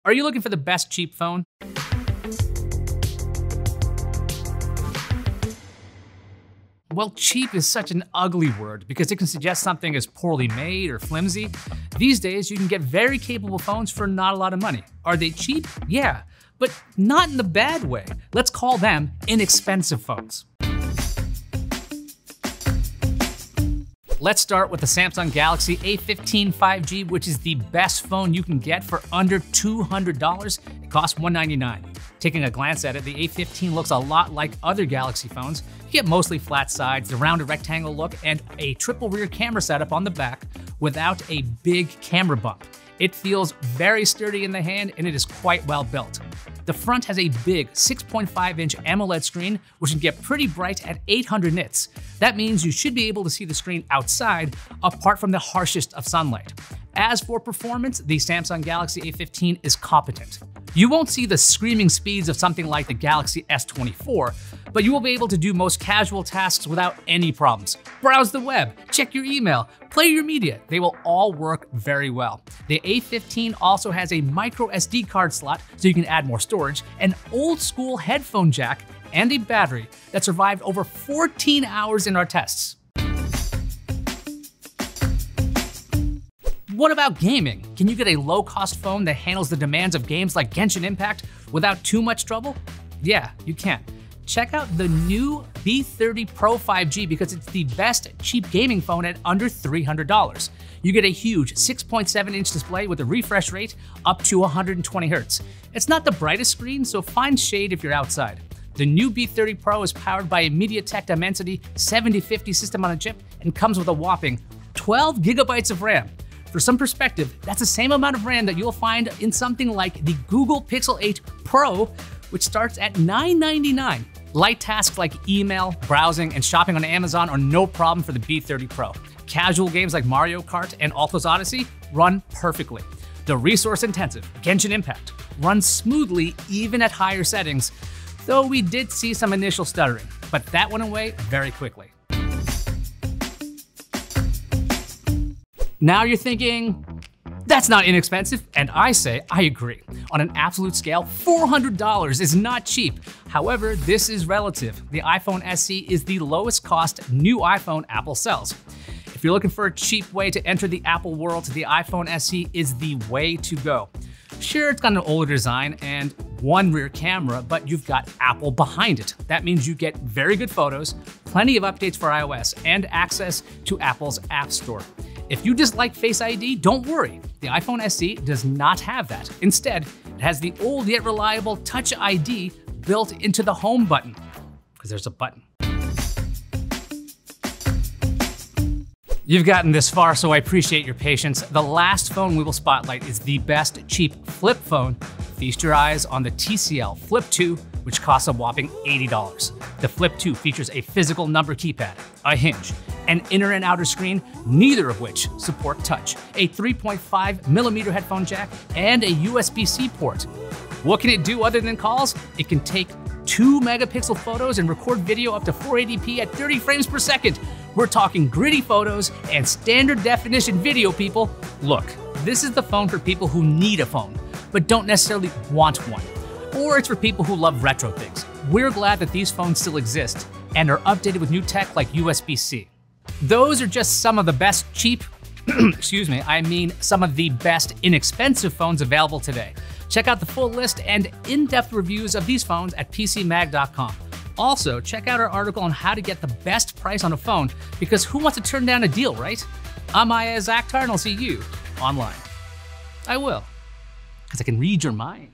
Are you looking for the best cheap phone? Well, cheap is such an ugly word because it can suggest something is poorly made or flimsy. These days, you can get very capable phones for not a lot of money. Are they cheap? Yeah, but not in the bad way. Let's call them inexpensive phones. Let's start with the Samsung Galaxy A15 5G, which is the best phone you can get for under $200. It costs $199. Taking a glance at it, the A15 looks a lot like other Galaxy phones. You get mostly flat sides, the rounded rectangle look, and a triple rear camera setup on the back without a big camera bump. It feels very sturdy in the hand and it is quite well built. The front has a big 6.5-inch AMOLED screen, which can get pretty bright at 800 nits. That means you should be able to see the screen outside, apart from the harshest of sunlight. As for performance, the Samsung Galaxy A15 is competent. You won't see the screaming speeds of something like the Galaxy S24, but you will be able to do most casual tasks without any problems. Browse the web, check your email, play your media. They will all work very well. The A15 also has a micro SD card slot so you can add more storage, an old school headphone jack, and a battery that survived over 14 hours in our tests. What about gaming? Can you get a low-cost phone that handles the demands of games like Genshin Impact without too much trouble? Yeah, you can. Check out the NUU B30 Pro 5G because it's the best cheap gaming phone at under $300. You get a huge 6.7-inch display with a refresh rate up to 120 Hz. It's not the brightest screen, so find shade if you're outside. The NUU B30 Pro is powered by a MediaTek Dimensity 7050 system on a chip and comes with a whopping 12 gigabytes of RAM. For some perspective, that's the same amount of RAM that you'll find in something like the Google Pixel 8 Pro, which starts at $999. Light tasks like email, browsing, and shopping on Amazon are no problem for the B30 Pro. Casual games like Mario Kart and Alto's Odyssey run perfectly. The resource-intensive Genshin Impact runs smoothly even at higher settings, though we did see some initial stuttering, but that went away very quickly. Now you're thinking, that's not inexpensive, and I say I agree. On an absolute scale, $400 is not cheap. However, this is relative. The iPhone SE is the lowest cost new iPhone Apple sells. If you're looking for a cheap way to enter the Apple world, the iPhone SE is the way to go. Sure, it's got an older design and one rear camera, but you've got Apple behind it. That means you get very good photos, plenty of updates for iOS, and access to Apple's App Store. If you dislike Face ID, don't worry. The iPhone SE does not have that. Instead, it has the old yet reliable Touch ID built into the home button, because there's a button. You've gotten this far, so I appreciate your patience. The last phone we will spotlight is the best cheap flip phone. Feast your eyes on the TCL Flip 2, which costs a whopping $80. The Flip 2 features a physical number keypad, a hinge, an inner and outer screen, neither of which support touch, a 3.5mm headphone jack, and a USB-C port. What can it do other than calls? It can take 2-megapixel photos and record video up to 480p at 30 frames per second. We're talking gritty photos and standard definition video, people. Look, this is the phone for people who need a phone, but don't necessarily want one. Or it's for people who love retro things. We're glad that these phones still exist and are updated with new tech like USB-C. Those are just some of the best cheap, some of the best inexpensive phones available today. Check out the full list and in-depth reviews of these phones at PCMag.com. Also, check out our article on how to get the best price on a phone, because who wants to turn down a deal, right? I'm Ayaz Akhtar and I'll see you online. I will, because I can read your mind.